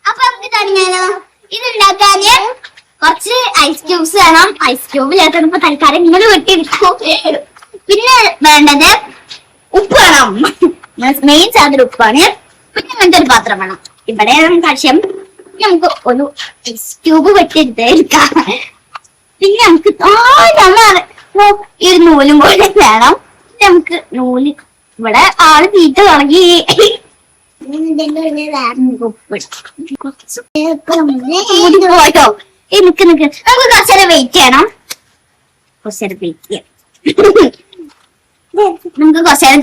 അപ്പൊ നമുക്ക് തുടങ്ങിയാലോ? ഇതുണ്ടാക്കാന് കുറച്ച് ഐസ് ക്യൂബ്സ് വേണം. ഐസ് ക്യൂബ് ഇല്ലാത്തപ്പോ തൽക്കാലം ഇങ്ങനെ വെട്ടിയെടുക്കും. പിന്നെ വേണ്ടത് ഉപ്പ് വേണം. മെയിൻ സാധനം ഉപ്പാണ്. പിന്നെ ഇങ്ങനത്തെ ഒരു പാത്രം വേണം. ഇവിടെ ആവശ്യം നമുക്ക് ഒരു ഐസ് ക്യൂബ് വെട്ടിയെടുക്കാം. പിന്നെ നമുക്ക് ഈ ഒരു നൂലും കൂടെ വേണം. നമുക്ക് നൂല് ഇവിടെ ആള് തീറ്റ തുടങ്ങി. പോയോ നിക്ക് നമുക്ക് കുറച്ചേരം വെയിറ്റ് ചെയ്യണം. കുറച്ചേരം വെയിറ്റ് ചെയ്യാം. നമുക്ക് കുറച്ചേരം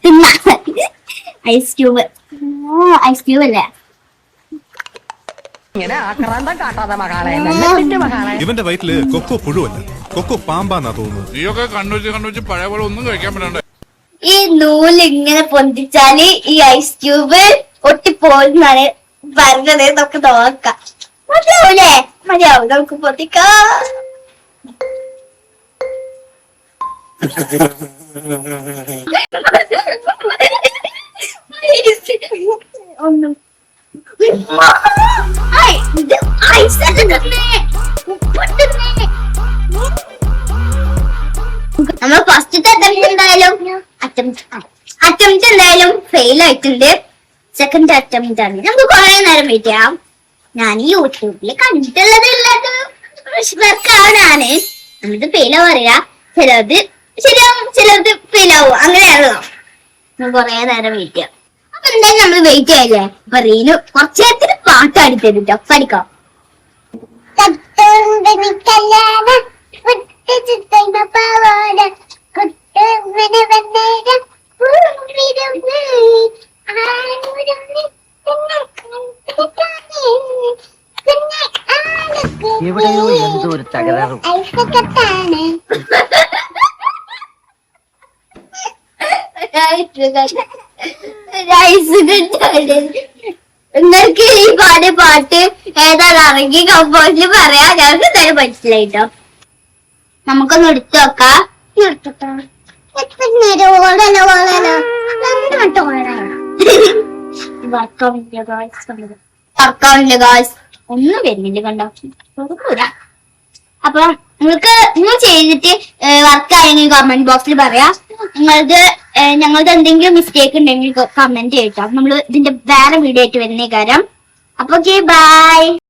തിന്നാ. ഐസ് ക്യൂബ് അല്ലേ? ഇവന്റെ വയറ്റില് കൊക്കോ പുഴുവല്ല, കൊക്കോ പാമ്പാന്നാ തോന്നുന്നത്. നീയൊക്കെ കണ്ണുവെച്ച് പഴയ പോലെ ഒന്നും കഴിക്കാൻ പറ്റണ്ടേ. ഈ നൂല് ഇങ്ങനെ പൊന്തിച്ചാല് ഈ ഐസ് ക്യൂബ് ഒട്ടിപ്പോന്നാണ് പറഞ്ഞത്. നമുക്ക് നോക്കാം. മതിയാവൂലേ? മതിയാവും. നമുക്ക് പൊന്തിക്കാം. ഒന്നും നമ്മൾ ഫസ്റ്റത്തെ അറ്റംപ്റ്റ് എന്തായാലും ഫെയിൽ ആയിട്ടുണ്ട്. സെക്കൻഡ് അറ്റംപ്റ്റ് ആണ്. നമുക്ക് കുറെ നേരം വെയിറ്റ് ചെയ്യാം. ഞാൻ യൂട്യൂബിൽ കണ്ടിട്ടുള്ളത് വർക്കാണ്. എന്നിട്ട് ഫെയിലാ പറയാ. ചിലത് ശരിയാവും, ചിലത് ഫെയിലാവും. അങ്ങനെയാണല്ലോ. കുറെ നേരം വെയിറ്റ് ചെയ്യാം. അപ്പൊ എന്തായാലും നമ്മൾ വെയിറ്റ് ചെയ്യല്ലേ? അപ്പൊ റീനു കുറച്ചു നേരത്തിന് പാട്ട് അടിത്തരുട്ടോ. പഠിക്കാം. എവിടെയോ എന്തോ ഒരു തകരാറ്. നിങ്ങൾക്ക് ഈ പാട്ട് ഏതാണ് ഇറങ്ങി കമ്പോസിൽ പറയാ. ഞങ്ങൾക്ക് എന്തായാലും പറ്റില്ല കേട്ടോ. നമുക്കൊന്ന് എടുത്തു നോക്കാം. വർക്കാവില്ല ഗായ്സ്. ഒന്നും വരുന്നില്ല കണ്ടോ. അപ്പൊ നിങ്ങൾ ചെയ്തിട്ട് വർക്കായെങ്കിൽ കമന്റ് ബോക്സിൽ പറയാം. ഞങ്ങളുടെ എന്തെങ്കിലും മിസ്റ്റേക്ക് ഉണ്ടെങ്കിൽ കമന്റ് ചെയ്യട്ടോ. നമ്മൾ ഇതിന്റെ വേറെ വീഡിയോ ആയിട്ട് വരുന്നേ കാര്യം. അപ്പൊ ബൈ.